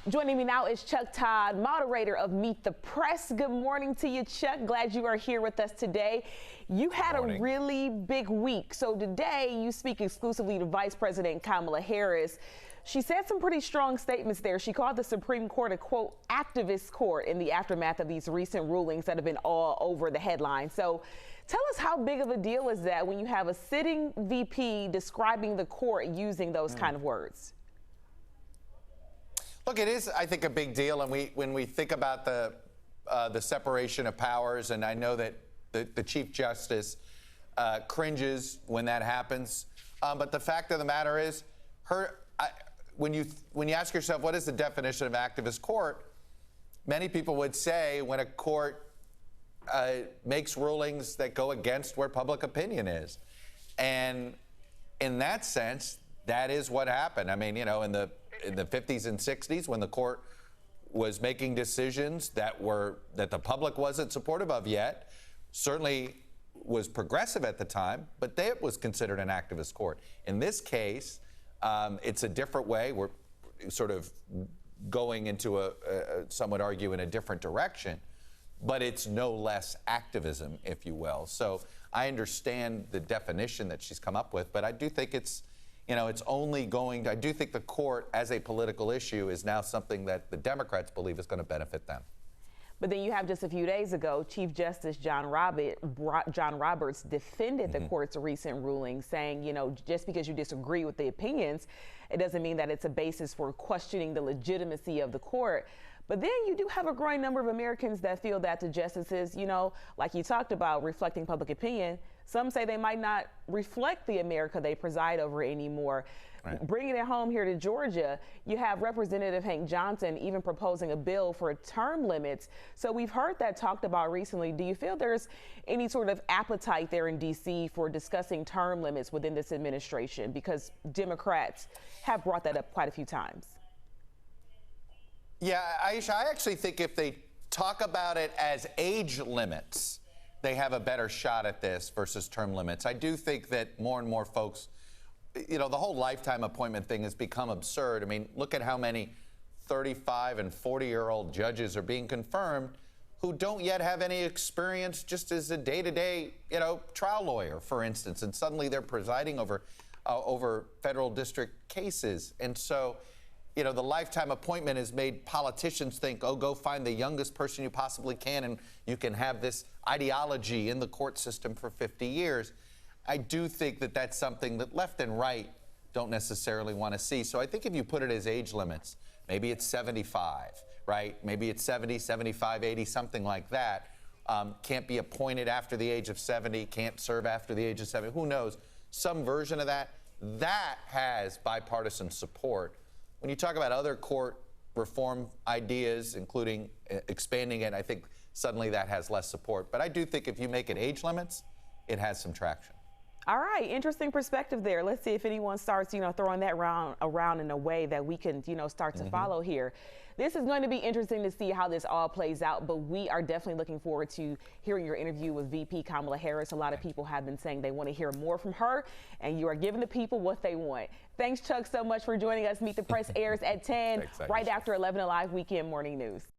Joining me now is Todd, moderator of Meet the Press. Good morning to you, Chuck. Glad you are here with us today. You had a really big week. So today you speak exclusively to Vice President Kamala Harris. She said some pretty strong statements there. She called the Supreme Court a, quote, activist court in the aftermath of these recent rulings that have been all over the headlines. So tell us, how big of a deal is that when you have a sitting VP describing the court using those kind of words? Look, it is, I think, a big deal, and when we think about the separation of powers, and I know that the Chief Justice cringes when that happens, but the fact of the matter is, when you ask yourself what is the definition of activist court, many people would say when a court makes rulings that go against where public opinion is, and in that sense, that is what happened. I mean, you know, in the 50s and 60s, when the court was making decisions that the public wasn't supportive of yet, certainly was progressive at the time, but that was considered an activist court. In this case, it's a different way. We're sort of going into some would argue, in a different direction, but it's no less activism, if you will. So I understand the definition that she's come up with, but I do think it's, you know, it's only going to, I do think the court as a political issue is now something that the Democrats believe is going to benefit them. But then you have, just a few days ago, Chief Justice John Roberts defended the court's recent ruling, saying, you know, just because you disagree with the opinions, it doesn't mean that it's a basis for questioning the legitimacy of the court. But then you do have a growing number of Americans that feel that the justices, you know, like you talked about, reflecting public opinion, some say they might not reflect the America they preside over anymore. Right. Bringing it home here to Georgia, you have Representative Hank Johnson even proposing a bill for term limits. So we've heard that talked about recently. Do you feel there's any sort of appetite there in D.C. for discussing term limits within this administration? Because Democrats have brought that up quite a few times. Yeah, Aisha, I actually think if they talk about it as age limits, they have a better shot at this versus term limits. I do think that more and more folks, you know, the whole lifetime appointment thing has become absurd. I mean, look at how many 35 and 40-year-old judges are being confirmed who don't yet have any experience just as a day-to-day, you know, trial lawyer, for instance, and suddenly they're presiding over federal district cases. And so, you know, the lifetime appointment has made politicians think, oh, go find the youngest person you possibly can, and you can have this ideology in the court system for 50 years. I do think that that's something that left and right don't necessarily want to see. So I think if you put it as age limits, maybe it's 75, right? Maybe it's 70, 75, 80, something like that. Can't be appointed after the age of 70, can't serve after the age of 70. Who knows? Some version of that. That has bipartisan support. When you talk about other court reform ideas, including expanding it, I think suddenly that has less support. But I do think if you make it age limits, it has some traction. All right, interesting perspective there. Let's see if anyone starts, you know, throwing that around in a way that we can, you know, start to follow here. This is going to be interesting to see how this all plays out, but we are definitely looking forward to hearing your interview with VP Kamala Harris. A lot of people have been saying they want to hear more from her, and you are giving the people what they want. Thanks, Chuck, so much for joining us. Meet the Press airs at 10, right after 11 Alive Weekend Morning News.